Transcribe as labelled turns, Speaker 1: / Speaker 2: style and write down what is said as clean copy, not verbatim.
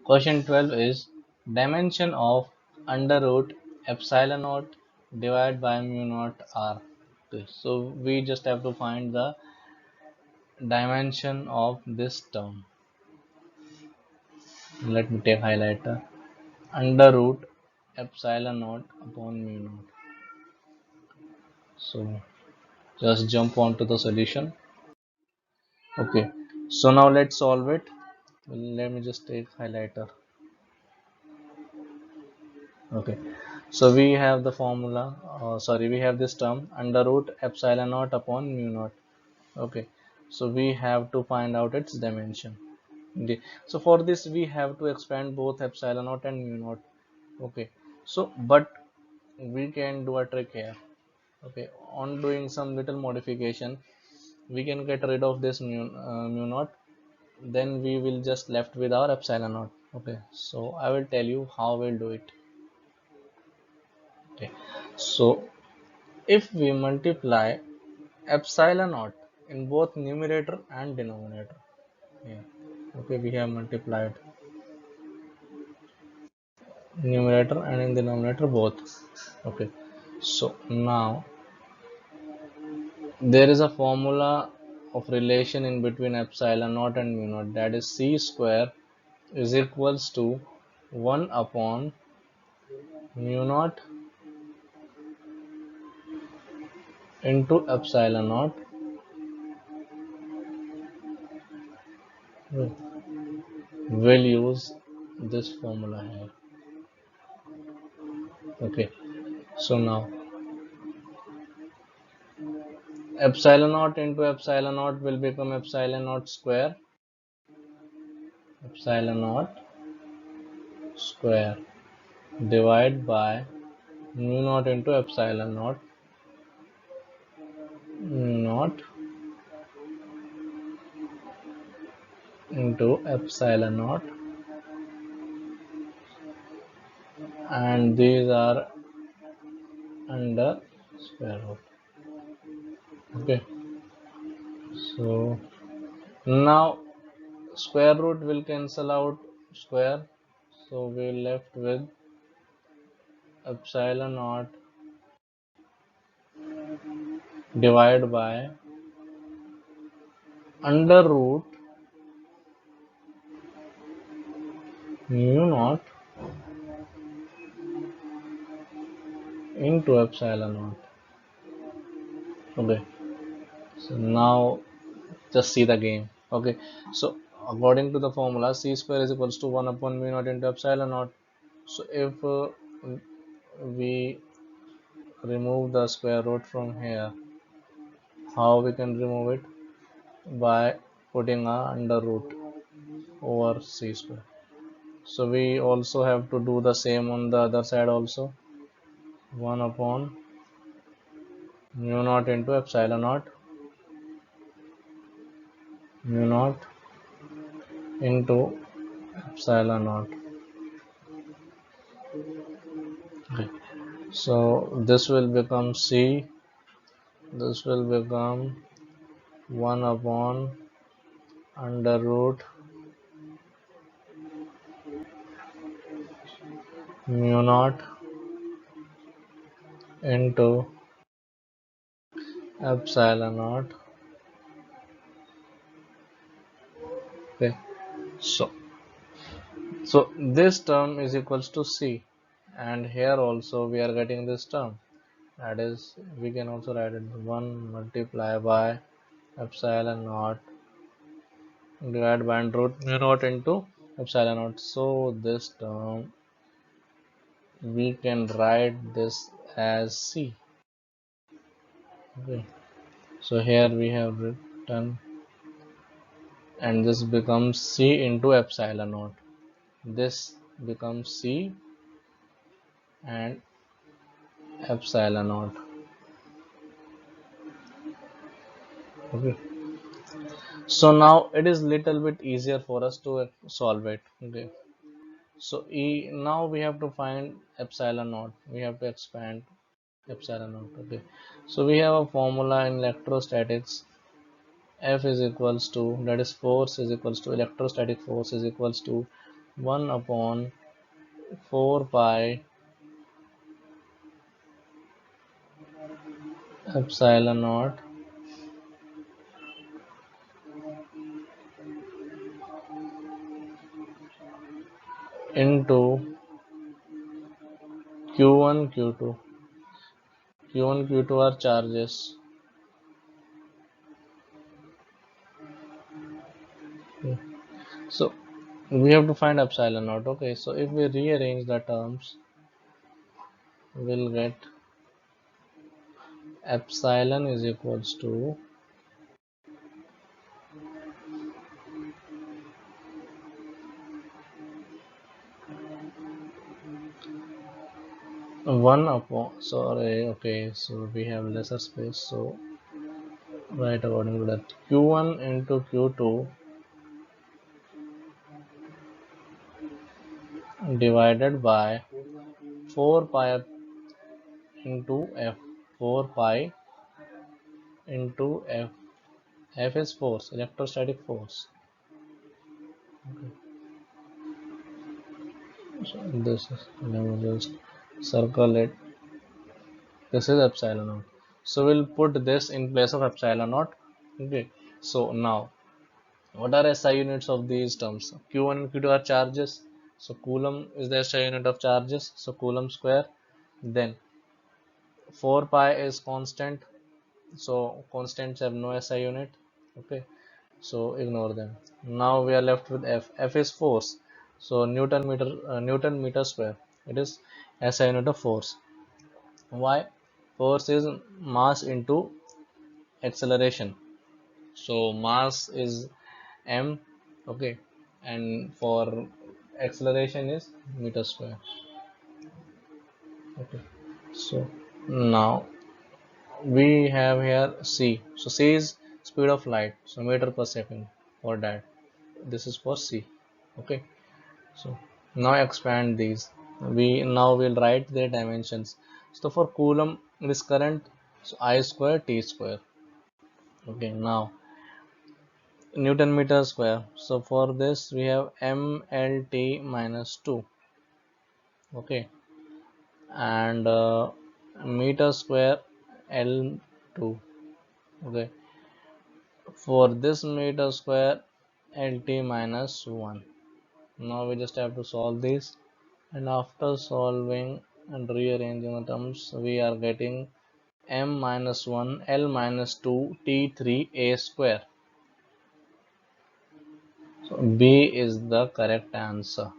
Speaker 1: Question 12 is dimension of under root epsilon naught divided by mu naught r. Okay, so we just have to find the dimension of this term. Let me take highlighter. Under root epsilon naught upon mu naught. So just jump on to the solution. Okay, so now let's solve it. Let me just take highlighter. Okay, so we have the formula, we have this term under root epsilon naught upon mu naught. Okay, so we have to find out its dimension. Okay, so for this we have to expand both epsilon naught and mu naught. Okay, so but we can do a trick here. Okay, on doing some little modification, we can get rid of this mu naught, then we will just left with our epsilon naught. Okay, so I will tell you how we'll do it. Okay, so if we multiply epsilon naught in both numerator and denominator, yeah, okay, we have multiplied numerator and in denominator both. Okay, so now there is a formula of relation in between epsilon naught and mu naught, that is c square is equals to 1 upon mu naught into epsilon naught. We'll use this formula here. Okay, so now epsilon naught into epsilon naught will become epsilon naught square, epsilon naught square divide by mu naught into epsilon naught, mu naught into epsilon naught, and these are under square root. Okay, so now square root will cancel out square, so we left with epsilon naught divided by under root mu naught into epsilon naught. Okay, so now just see the game. Okay, so according to the formula, c square is equals to 1 upon mu naught into epsilon naught. So if we remove the square root from here, how we can remove it? By putting a under root over c square. So we also have to do the same on the other side also. 1 upon mu naught into epsilon naught, mu naught into epsilon naught. Okay, so this will become c, this will become 1 upon under root mu naught into epsilon naught. Okay, so this term is equals to c, and here also we are getting this term, that is we can also write it 1 multiplied by epsilon naught divided by under root mu naught into epsilon naught. So this term we can write this as c. Okay, so here we have written, and this becomes c into epsilon naught, this becomes c and epsilon naught. Okay, so now it is little bit easier for us to solve it. Okay, so now we have to find epsilon naught, we have to expand epsilon naught. Okay, so we have a formula in electrostatics, F is equals to, that is force is equals to, electrostatic force is equals to 1 upon 4 pi epsilon naught into q1 q2. q1 q2 are charges. Okay. So we have to find epsilon naught. Okay, so if we rearrange the terms, we'll get epsilon is equals to 1 upon, sorry, okay, so we have lesser space, so right according to that, q1 into q2 divided by 4 pi into f, 4 pi into f. F is force, electrostatic force. Okay. So this is, let me just circle it. This is epsilon naught. So we'll put this in place of epsilon naught. Okay. So now, what are SI units of these terms? Q1 and Q2 are charges. So coulomb is the SI unit of charges. So coulomb square. Then 4 pi is constant. So constants have no SI unit. Okay. So ignore them. Now we are left with F. F is force. So Newton meter square. It is SI unit of force. Why? Force is mass into acceleration. So mass is m, okay, and for acceleration is meter square. Okay. So now we have here c. So c is speed of light. So meter per second for that. This is for c. Okay. So now expand these. We now will write their dimensions. So for coulomb, this current, so I square t square. Okay. Now Newton meter square. So for this we have mlt minus 2. Okay. And meter square L2. Okay. For this meter square LT minus 1. Now we just have to solve this, and after solving and rearranging the terms, we are getting m minus 1 L minus 2 T3 A square. So B is the correct answer.